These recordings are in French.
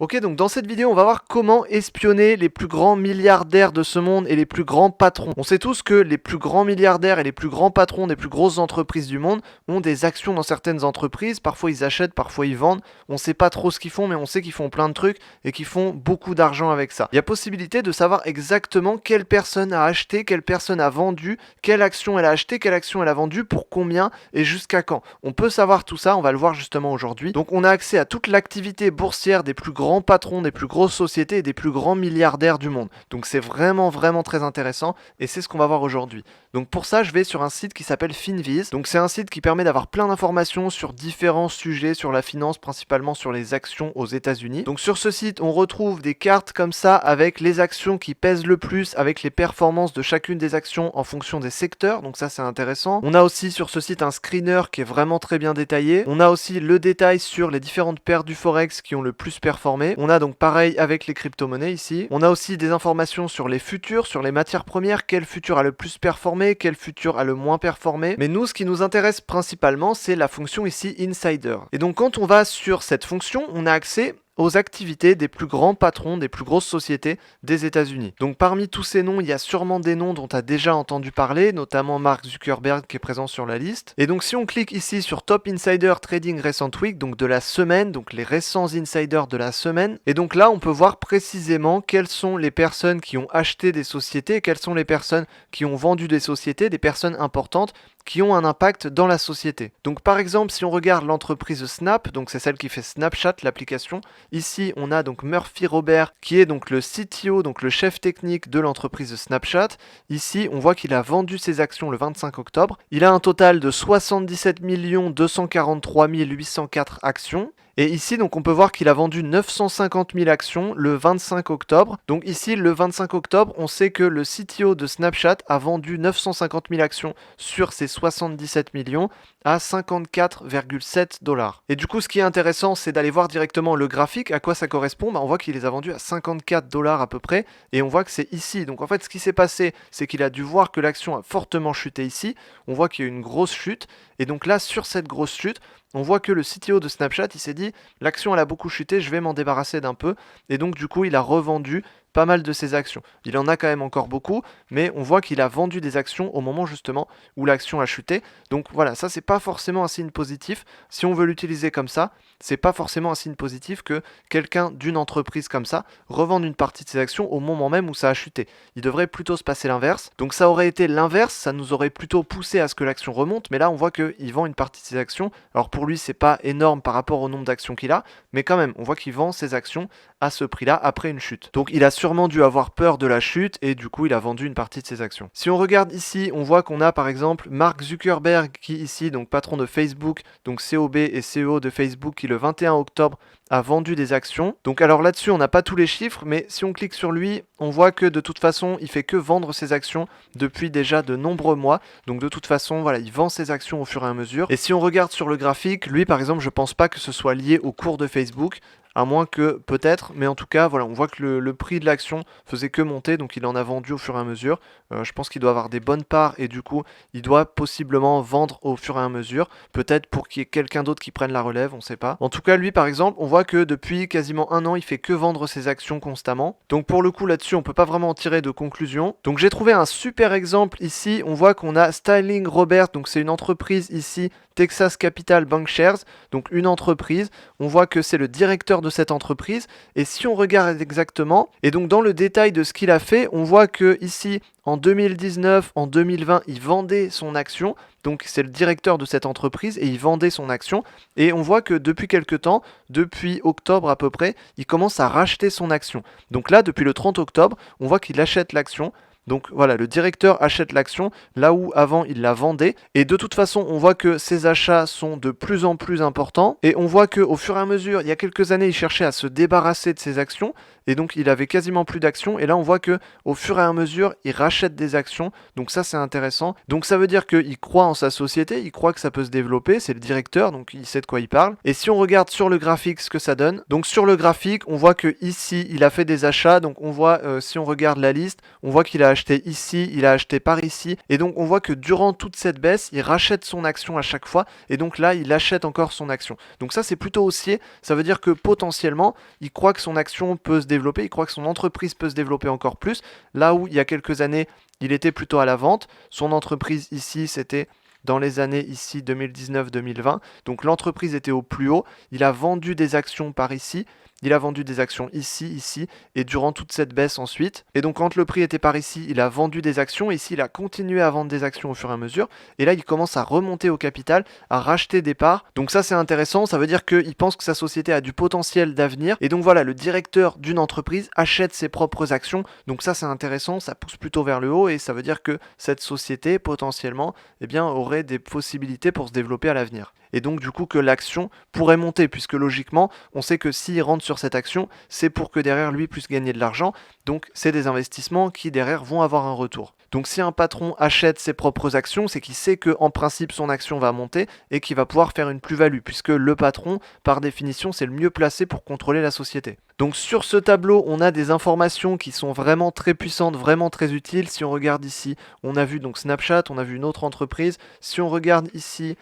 Ok, donc dans cette vidéo, on va voir comment espionner les plus grands milliardaires de ce monde et les plus grands patrons. On sait tous que les plus grands milliardaires et les plus grands patrons des plus grosses entreprises du monde ont des actions dans certaines entreprises. Parfois ils achètent, parfois ils vendent. On sait pas trop ce qu'ils font, mais on sait qu'ils font plein de trucs et qu'ils font beaucoup d'argent avec ça. Il y a possibilité de savoir exactement quelle personne a acheté, quelle personne a vendu, quelle action elle a acheté, quelle action elle a vendu, pour combien et jusqu'à quand. On peut savoir tout ça, on va le voir justement aujourd'hui. Donc on a accès à toute l'activité boursière des plus grands patrons des plus grosses sociétés et des plus grands milliardaires du monde. Donc c'est vraiment très intéressant et c'est ce qu'on va voir aujourd'hui. Donc pour ça, je vais sur un site qui s'appelle Finviz. Donc c'est un site qui permet d'avoir plein d'informations sur différents sujets, sur la finance, principalement sur les actions aux États-Unis. Donc sur ce site, on retrouve des cartes comme ça avec les actions qui pèsent le plus, avec les performances de chacune des actions en fonction des secteurs. Donc ça c'est intéressant. On a aussi sur ce site un screener qui est vraiment très bien détaillé. On a aussi le détail sur les différentes paires du Forex qui ont le plus performé. On a donc pareil avec les crypto-monnaies ici. On a aussi des informations sur les futurs, sur les matières premières, quel futur a le plus performé, quel futur a le moins performé. Mais nous, ce qui nous intéresse principalement, c'est la fonction ici Insider. Et donc quand on va sur cette fonction, on a accès aux activités des plus grands patrons des plus grosses sociétés des États-Unis. Donc parmi tous ces noms, il y a sûrement des noms dont tu as déjà entendu parler, notamment Mark Zuckerberg qui est présent sur la liste. Et donc si on clique ici sur Top Insider Trading Recent Week, donc de la semaine, donc les récents insiders de la semaine, et donc là on peut voir précisément quelles sont les personnes qui ont acheté des sociétés, quelles sont les personnes qui ont vendu des sociétés, des personnes importantes qui ont un impact dans la société. Donc par exemple, si on regarde l'entreprise Snap, donc c'est celle qui fait Snapchat, l'application, ici on a donc Murphy Robert qui est donc le CTO, donc le chef technique de l'entreprise Snapchat. Ici, on voit qu'il a vendu ses actions le 25 octobre. Il a un total de 77 243 804 actions. Et ici, donc, on peut voir qu'il a vendu 950 000 actions le 25 octobre. Donc ici, le 25 octobre, on sait que le CTO de Snapchat a vendu 950 000 actions sur ses 77 millions à 54,7 $. Et du coup, ce qui est intéressant, c'est d'aller voir directement le graphique, à quoi ça correspond. On voit qu'il les a vendus à 54 $ à peu près, et on voit que c'est ici. Donc en fait, ce qui s'est passé, c'est qu'il a dû voir que l'action a fortement chuté ici. On voit qu'il y a eu une grosse chute, et donc là, sur cette grosse chute, on voit que le CTO de Snapchat, il s'est dit, l'action elle a beaucoup chuté, je vais m'en débarrasser d'un peu, et donc du coup, il a revendu pas mal de ses actions. Il en a quand même encore beaucoup, mais on voit qu'il a vendu des actions au moment justement où l'action a chuté. Donc voilà, ça c'est pas forcément un signe positif. Si on veut l'utiliser comme ça, c'est pas forcément un signe positif que quelqu'un d'une entreprise comme ça revende une partie de ses actions au moment même où ça a chuté. Il devrait plutôt se passer l'inverse. Donc ça aurait été l'inverse, ça nous aurait plutôt poussé à ce que l'action remonte, mais là on voit qu'il vend une partie de ses actions. Alors pour lui c'est pas énorme par rapport au nombre d'actions qu'il a, mais quand même on voit qu'il vend ses actions à ce prix-là après une chute. Donc il a sûrement dû avoir peur de la chute et du coup il a vendu une partie de ses actions. Si on regarde ici, on voit qu'on a par exemple Mark Zuckerberg qui ici, donc patron de Facebook, donc COB et CEO de Facebook, qui le 21 octobre a vendu des actions. Donc alors là-dessus on n'a pas tous les chiffres, mais si on clique sur lui, on voit que de toute façon il fait que vendre ses actions depuis déjà de nombreux mois. Donc de toute façon voilà, il vend ses actions au fur et à mesure. Et si on regarde sur le graphique, lui par exemple, je pense pas que ce soit lié au cours de Facebook, à moins que peut-être, mais en tout cas voilà, on voit que le prix de l'action faisait que monter, donc il en a vendu au fur et à mesure. Je pense qu'il doit avoir des bonnes parts et du coup il doit possiblement vendre au fur et à mesure, peut-être pour qu'il y ait quelqu'un d'autre qui prenne la relève, on sait pas. En tout cas lui par exemple, on voit que depuis quasiment un an il fait que vendre ses actions constamment, donc pour le coup là-dessus on peut pas vraiment en tirer de conclusion. Donc j'ai trouvé un super exemple ici, on voit qu'on a Styling Robert, donc c'est une entreprise ici, Texas Capital Bank Shares, donc une entreprise, on voit que c'est le directeur de cette entreprise, et si on regarde exactement, et donc dans le détail de ce qu'il a fait, on voit que ici en 2019, en 2020, il vendait son action, donc c'est le directeur de cette entreprise et il vendait son action, et on voit que depuis quelques temps, depuis octobre à peu près, il commence à racheter son action. Donc là, depuis le 30 octobre, on voit qu'il achète l'action. Donc voilà, le directeur achète l'action là où avant il la vendait, et de toute façon on voit que ses achats sont de plus en plus importants, et on voit que au fur et à mesure, il y a quelques années il cherchait à se débarrasser de ses actions, et donc il avait quasiment plus d'actions, et là on voit que au fur et à mesure il rachète des actions, donc ça c'est intéressant. Donc ça veut dire qu'il croit en sa société, il croit que ça peut se développer, c'est le directeur, donc il sait de quoi il parle. Et si on regarde sur le graphique ce que ça donne, donc sur le graphique on voit que ici il a fait des achats, donc on voit si on regarde la liste, on voit qu'il a acheté ici, il a acheté par ici. Et donc on voit que durant toute cette baisse, il rachète son action à chaque fois. Et donc là, il achète encore son action. Donc ça, c'est plutôt haussier. Ça veut dire que potentiellement, il croit que son action peut se développer, il croit que son entreprise peut se développer encore plus. Là où il y a quelques années, il était plutôt à la vente. Son entreprise ici, c'était dans les années ici 2019-2020. Donc l'entreprise était au plus haut. Il a vendu des actions par ici. Il a vendu des actions ici, ici, et durant toute cette baisse ensuite. Et donc quand le prix était par ici, il a vendu des actions. Ici, il a continué à vendre des actions au fur et à mesure. Et là, il commence à remonter au capital, à racheter des parts. Donc ça, c'est intéressant. Ça veut dire qu'il pense que sa société a du potentiel d'avenir. Et donc voilà, le directeur d'une entreprise achète ses propres actions. Donc ça, c'est intéressant. Ça pousse plutôt vers le haut. Et ça veut dire que cette société, potentiellement, eh bien, aurait des possibilités pour se développer à l'avenir. Et donc du coup que l'action pourrait monter, puisque logiquement, on sait que s'il rentre sur cette action, c'est pour que derrière lui puisse gagner de l'argent. Donc c'est des investissements qui derrière vont avoir un retour. Donc si un patron achète ses propres actions, c'est qu'il sait que en principe son action va monter et qu'il va pouvoir faire une plus-value, puisque le patron, par définition, c'est le mieux placé pour contrôler la société. Donc sur ce tableau, on a des informations qui sont vraiment très puissantes, vraiment très utiles. Si on regarde ici, on a vu donc Snapchat, on a vu une autre entreprise. Si on regarde ici,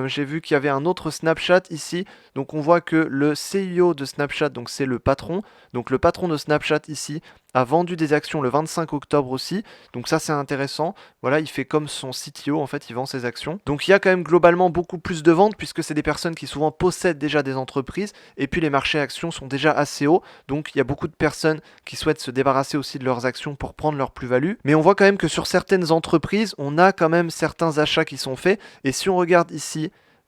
j'ai vu qu'il y avait un autre Snapchat ici. Donc on voit que le CEO de Snapchat, donc c'est le patron. Donc le patron de Snapchat ici a vendu des actions le 25 octobre aussi. Donc ça c'est intéressant. Voilà, il fait comme son CTO, en fait, il vend ses actions. Donc il y a quand même globalement beaucoup plus de ventes puisque c'est des personnes qui souvent possèdent déjà des entreprises. Et puis les marchés actions sont déjà assez hauts. Donc il y a beaucoup de personnes qui souhaitent se débarrasser aussi de leurs actions pour prendre leur plus-value. Mais on voit quand même que sur certaines entreprises, on a quand même certains achats qui sont faits. Et si on regarde ici,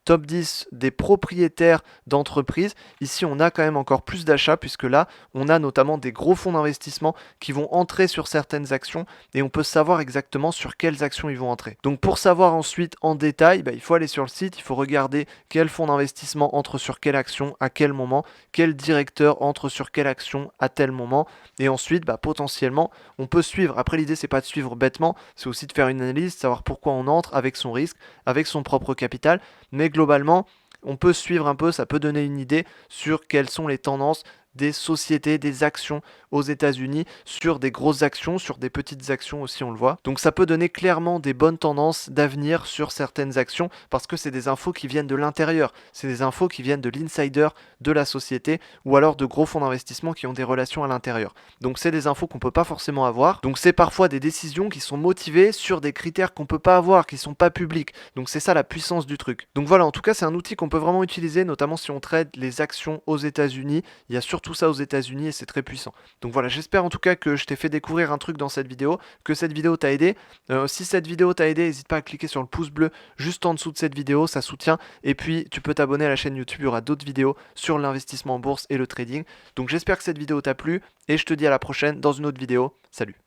top 10 des propriétaires d'entreprises. Ici, on a quand même encore plus d'achats puisque là, on a notamment des gros fonds d'investissement qui vont entrer sur certaines actions et on peut savoir exactement sur quelles actions ils vont entrer. Donc pour savoir ensuite en détail, il faut aller sur le site, il faut regarder quel fonds d'investissement entre sur quelle action, à quel moment, quel directeur entre sur quelle action à tel moment et ensuite potentiellement on peut suivre. Après l'idée c'est pas de suivre bêtement, c'est aussi de faire une analyse, de savoir pourquoi on entre avec son risque, avec son propre capital, mais globalement, on peut suivre un peu, ça peut donner une idée sur quelles sont les tendances des sociétés, des actions aux États-Unis, sur des grosses actions, sur des petites actions aussi, on le voit. Donc ça peut donner clairement des bonnes tendances d'avenir sur certaines actions parce que c'est des infos qui viennent de l'intérieur, c'est des infos qui viennent de l'insider de la société ou alors de gros fonds d'investissement qui ont des relations à l'intérieur. Donc c'est des infos qu'on peut pas forcément avoir. Donc c'est parfois des décisions qui sont motivées sur des critères qu'on peut pas avoir, qui sont pas publics. Donc c'est ça la puissance du truc. Donc voilà, en tout cas c'est un outil qu'on peut vraiment utiliser, notamment si on trade les actions aux États-Unis. Il y a surtout ça aux États-Unis et c'est très puissant. Donc voilà, j'espère en tout cas que je t'ai fait découvrir un truc dans cette vidéo, que cette vidéo t'a aidé. Si cette vidéo t'a aidé, n'hésite pas à cliquer sur le pouce bleu juste en dessous de cette vidéo, ça soutient. Et puis tu peux t'abonner à la chaîne YouTube, il y aura d'autres vidéos sur l'investissement en bourse et le trading. Donc j'espère que cette vidéo t'a plu et je te dis à la prochaine dans une autre vidéo. Salut!